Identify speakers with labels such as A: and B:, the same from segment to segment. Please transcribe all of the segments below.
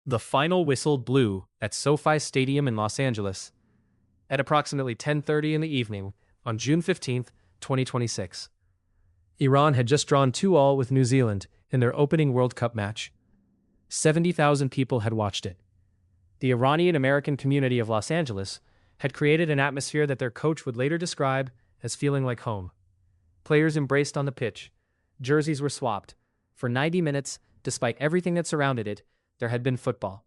A: The final whistle blew at SoFi Stadium in Los Angeles at approximately 10:30 in the evening on June 15, 2026. Iran had just drawn 2-2 with New Zealand in their opening World Cup match. 70,000 people had watched it. The Iranian-American community of Los Angeles had created an atmosphere that their coach would later describe as feeling like home. Players embraced on the pitch. Jerseys were swapped. For 90 minutes, despite everything that surrounded it, there had been football.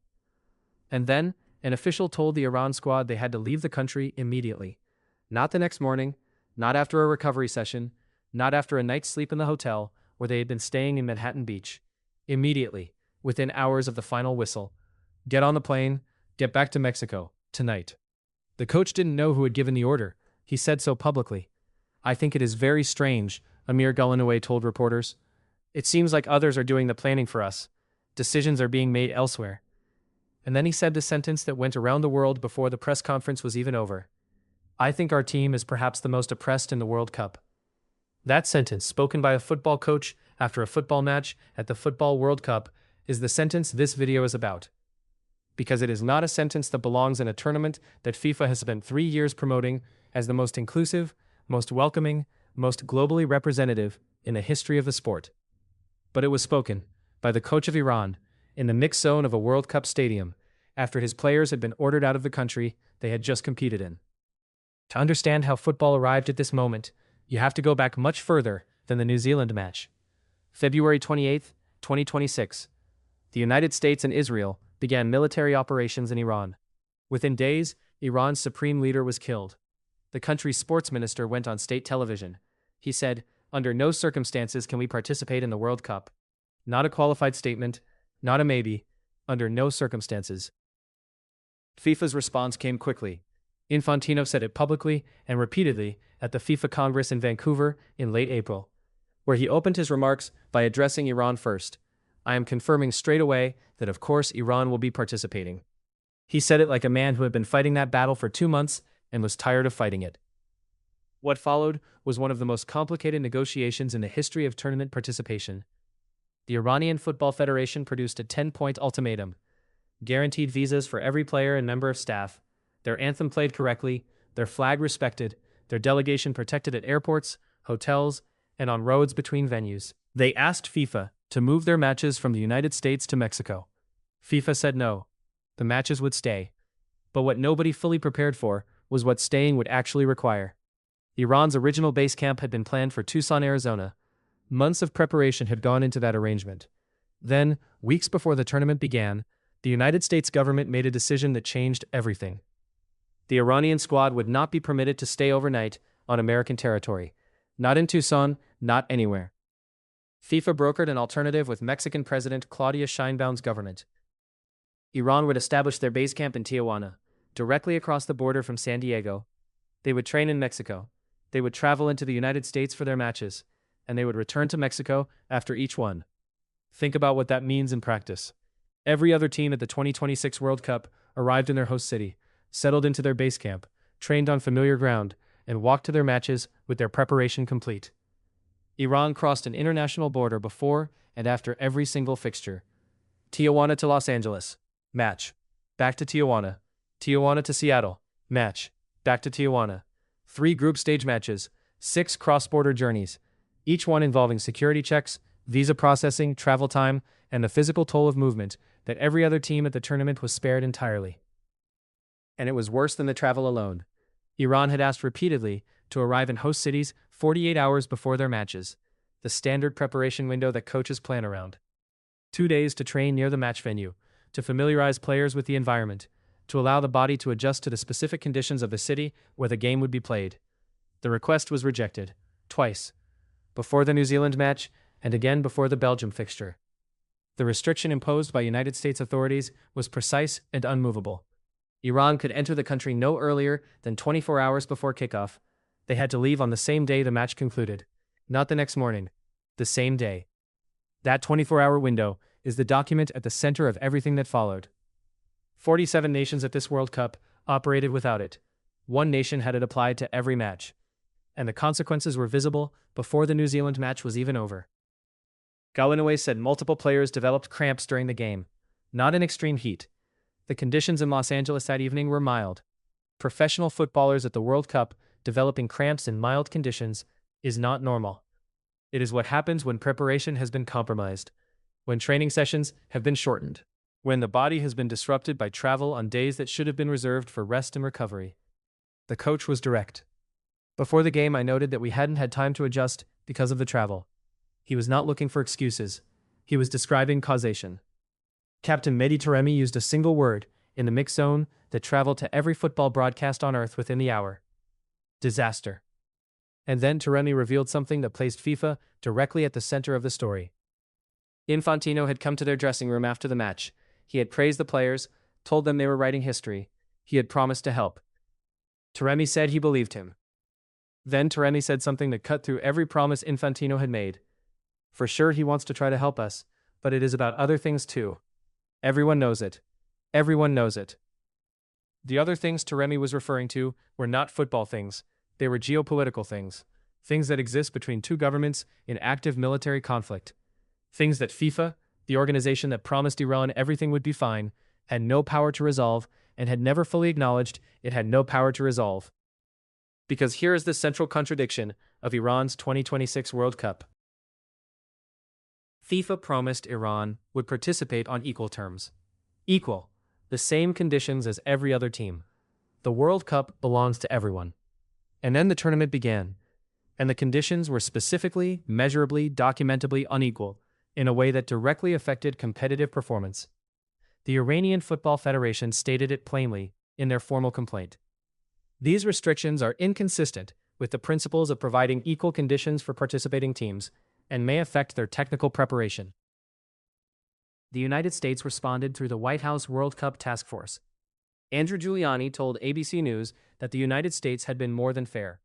A: And then, an official told the Iran squad they had to leave the country immediately. Not the next morning, not after a recovery session, not after a night's sleep in the hotel where they had been staying in Manhattan Beach. Immediately, within hours of the final whistle. Get on the plane, get back to Mexico, tonight. The coach didn't know who had given the order. He said so publicly. I think it is very strange, Amir Gullinaway told reporters. It seems like others are doing the planning for us. Decisions are being made elsewhere. And then he said the sentence that went around the world before the press conference was even over. I think our team is perhaps the most oppressed in the World Cup. That sentence, spoken by a football coach after a football match at the Football World Cup, is the sentence this video is about. Because it is not a sentence that belongs in a tournament that FIFA has spent 3 years promoting as the most inclusive, most welcoming, most globally representative in the history of the sport. But it was spoken by the coach of Iran in the mixed zone of a World Cup stadium after his players had been ordered out of the country they had just competed in. To understand how football arrived at this moment, you have to go back much further than the New Zealand match. February 28, 2026. The United States and Israel began military operations in Iran. Within days, Iran's supreme leader was killed. The country's sports minister went on state television. He said, "Under no circumstances can we participate in the World Cup." Not a qualified statement, not a maybe, under no circumstances. FIFA's response came quickly. Infantino said it publicly and repeatedly at the FIFA Congress in Vancouver in late April, where he opened his remarks by addressing Iran first. I am confirming straight away that of course Iran will be participating. He said it like a man who had been fighting that battle for 2 months and was tired of fighting it. What followed was one of the most complicated negotiations in the history of tournament participation. The Iranian Football Federation produced a 10-point ultimatum, guaranteed visas for every player and member of staff, their anthem played correctly, their flag respected, their delegation protected at airports, hotels, and on roads between venues. They asked FIFA to move their matches from the United States to Mexico. FIFA said no. The matches would stay. But what nobody fully prepared for was what staying would actually require. Iran's original base camp had been planned for Tucson, Arizona. Months of preparation had gone into that arrangement. Then, weeks before the tournament began, the United States government made a decision that changed everything. The Iranian squad would not be permitted to stay overnight on American territory. Not in Tucson, not anywhere. FIFA brokered an alternative with Mexican President Claudia Sheinbaum's government. Iran would establish their base camp in Tijuana, directly across the border from San Diego. They would train in Mexico. They would travel into the United States for their matches, and they would return to Mexico after each one. Think about what that means in practice. Every other team at the 2026 World Cup arrived in their host city, settled into their base camp, trained on familiar ground, and walked to their matches with their preparation complete. Iran crossed an international border before and after every single fixture. Tijuana to Los Angeles, match. Back to Tijuana. Tijuana to Seattle, match. Back to Tijuana. 3 group stage matches, 6 cross-border journeys, each one involving security checks, visa processing, travel time, and the physical toll of movement that every other team at the tournament was spared entirely. And it was worse than the travel alone. Iran had asked repeatedly to arrive in host cities 48 hours before their matches, the standard preparation window that coaches plan around. 2 days to train near the match venue, to familiarize players with the environment, to allow the body to adjust to the specific conditions of the city where the game would be played. The request was rejected, twice, before the New Zealand match and again before the Belgium fixture. The restriction imposed by United States authorities was precise and unmovable. Iran could enter the country no earlier than 24 hours before kickoff. They had to leave on the same day the match concluded. Not the next morning. The same day. That 24-hour window is the document at the center of everything that followed. 47 nations at this World Cup operated without it. 1 nation had it applied to every match. And the consequences were visible before the New Zealand match was even over. Gullinaway said multiple players developed cramps during the game. not in extreme heat. The conditions in Los Angeles that evening were mild. Professional footballers at the World Cup developing cramps in mild conditions is not normal. It is what happens when preparation has been compromised, when training sessions have been shortened, when the body has been disrupted by travel on days that should have been reserved for rest and recovery. The coach was direct. Before the game, I noted that we hadn't had time to adjust because of the travel. He was not looking for excuses. He was describing causation. Captain Mehdi Taremi used a single word in the mix zone that traveled to every football broadcast on Earth within the hour. Disaster. And then Taremi revealed something that placed FIFA directly at the center of the story. Infantino had come to their dressing room after the match. He had praised the players, told them they were writing history. He had promised to help. Taremi said he believed him. Then Taremi said something that cut through every promise Infantino had made. For sure he wants to try to help us, but it is about other things too. Everyone knows it. Everyone knows it. The other things Taremi was referring to were not football things. They were geopolitical things. Things that exist between two governments in active military conflict. Things that FIFA, the organization that promised Iran everything would be fine, had no power to resolve and had never fully acknowledged it had no power to resolve. Because here is the central contradiction of Iran's 2026 World Cup. FIFA promised Iran would participate on equal terms. Equal. The same conditions as every other team. The World Cup belongs to everyone. And then the tournament began. And the conditions were specifically, measurably, documentably unequal, in a way that directly affected competitive performance. The Iranian Football Federation stated it plainly in their formal complaint. These restrictions are inconsistent with the principles of providing equal conditions for participating teams and may affect their technical preparation. The United States responded through the White House World Cup Task Force. Andrew Giuliani told ABC News that the United States had been more than fair.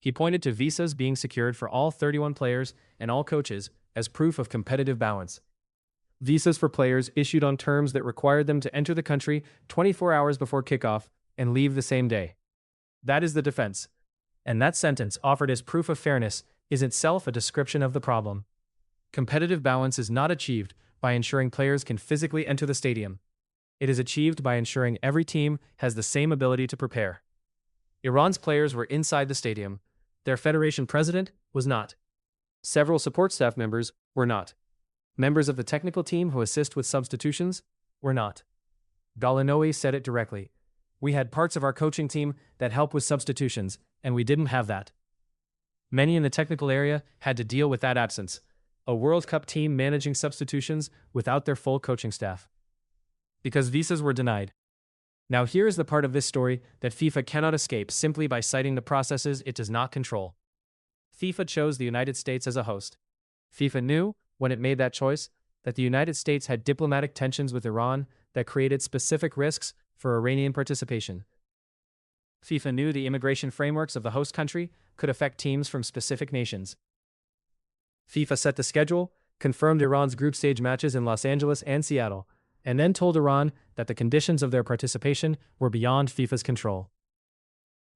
A: He pointed to visas being secured for all 31 players and all coaches as proof of competitive balance. Visas for players issued on terms that required them to enter the country 24 hours before kickoff and leave the same day. That is the defense. And that sentence, offered as proof of fairness, is itself a description of the problem. Competitive balance is not achieved by ensuring players can physically enter the stadium. It is achieved by ensuring every team has the same ability to prepare. Iran's players were inside the stadium. Their federation president was not. Several support staff members were not. Members of the technical team who assist with substitutions were not. Galinoe said it directly. We had parts of our coaching team that help with substitutions, and we didn't have that. Many in the technical area had to deal with that absence. A World Cup team managing substitutions without their full coaching staff. Because visas were denied. Now here is the part of this story that FIFA cannot escape simply by citing the processes it does not control. FIFA chose the United States as a host. FIFA knew, when it made that choice, that the United States had diplomatic tensions with Iran that created specific risks for Iranian participation. FIFA knew the immigration frameworks of the host country could affect teams from specific nations. FIFA set the schedule, confirmed Iran's group stage matches in Los Angeles and Seattle, and then told Iran that the conditions of their participation were beyond FIFA's control.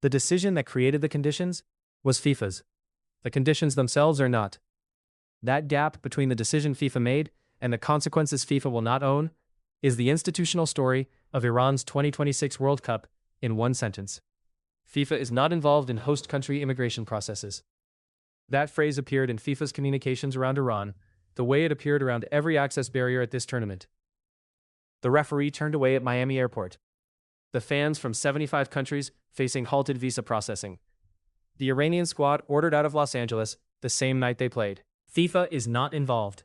A: The decision that created the conditions was FIFA's. The conditions themselves are not. That gap between the decision FIFA made and the consequences FIFA will not own is the institutional story of Iran's 2026 World Cup in one sentence. FIFA is not involved in host country immigration processes. That phrase appeared in FIFA's communications around Iran, the way it appeared around every access barrier at this tournament. The referee turned away at Miami Airport. The fans from 75 countries facing halted visa processing. The Iranian squad ordered out of Los Angeles the same night they played. FIFA is not involved.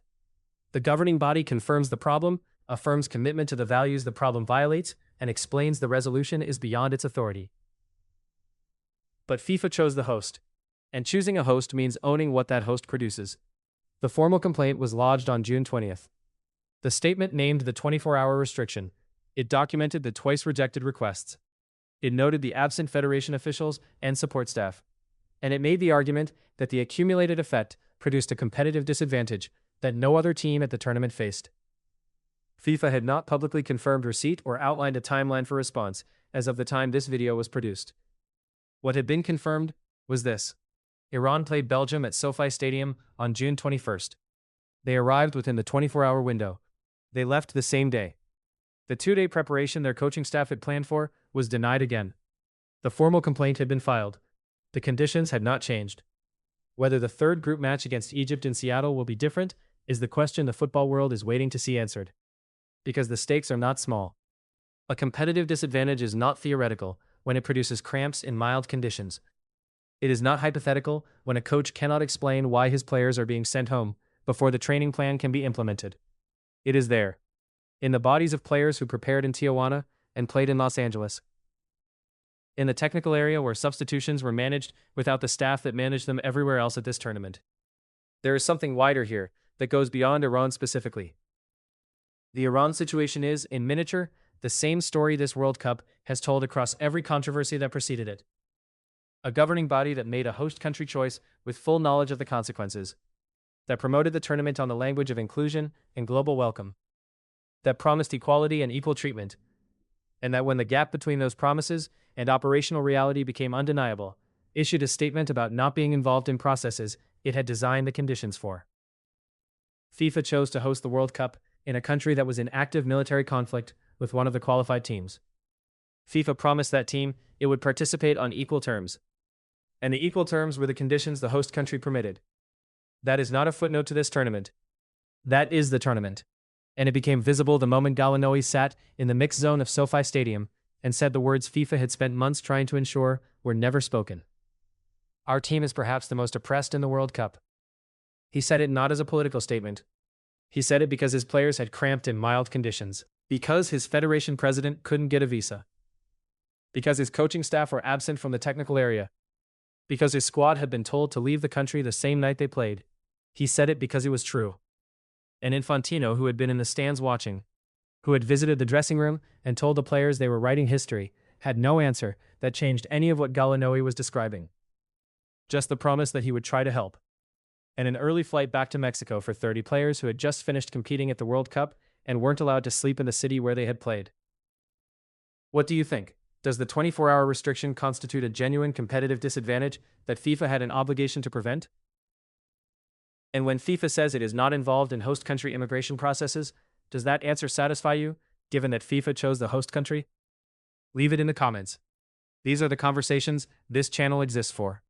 A: The governing body confirms the problem, affirms commitment to the values the problem violates, and explains the resolution is beyond its authority. But FIFA chose the host. And choosing a host means owning what that host produces. The formal complaint was lodged on June 20th. The statement named the 24-hour restriction. It documented the twice-rejected requests. It noted the absent federation officials and support staff. And it made the argument that the accumulated effect produced a competitive disadvantage that no other team at the tournament faced. FIFA had not publicly confirmed receipt or outlined a timeline for response as of the time this video was produced. What had been confirmed was this. Iran played Belgium at SoFi Stadium on June 21st. They arrived within the 24-hour window. They left the same day. The 2-day preparation their coaching staff had planned for was denied again. The formal complaint had been filed. The conditions had not changed. Whether the third group match against Egypt in Seattle will be different is the question the football world is waiting to see answered. Because the stakes are not small. A competitive disadvantage is not theoretical when it produces cramps in mild conditions. It is not hypothetical when a coach cannot explain why his players are being sent home before the training plan can be implemented. It is there, in the bodies of players who prepared in Tijuana and played in Los Angeles. In the technical area where substitutions were managed without the staff that managed them everywhere else at this tournament. There is something wider here that goes beyond Iran specifically. The Iran situation is, in miniature, the same story this World Cup has told across every controversy that preceded it. A governing body that made a host country choice with full knowledge of the consequences. That promoted the tournament on the language of inclusion and global welcome. That promised equality and equal treatment. And that when the gap between those promises and operational reality became undeniable, issued a statement about not being involved in processes it had designed the conditions for. FIFA chose to host the World Cup in a country that was in active military conflict with one of the qualified teams. FIFA promised that team it would participate on equal terms. And the equal terms were the conditions the host country permitted. That is not a footnote to this tournament. That is the tournament. And it became visible the moment Gallinari sat in the mixed zone of SoFi Stadium and said the words FIFA had spent months trying to ensure were never spoken. Our team is perhaps the most oppressed in the World Cup. He said it not as a political statement. He said it because his players had cramped in mild conditions. Because his federation president couldn't get a visa. Because his coaching staff were absent from the technical area. Because his squad had been told to leave the country the same night they played. He said it because it was true. And Infantino, who had been in the stands watching, who had visited the dressing room and told the players they were writing history, had no answer that changed any of what Gallinari was describing. Just the promise that he would try to help. And an early flight back to Mexico for 30 players who had just finished competing at the World Cup and weren't allowed to sleep in the city where they had played. What do you think? Does the 24-hour restriction constitute a genuine competitive disadvantage that FIFA had an obligation to prevent? And when FIFA says it is not involved in host country immigration processes, does that answer satisfy you, given that FIFA chose the host country? Leave it in the comments. These are the conversations this channel exists for.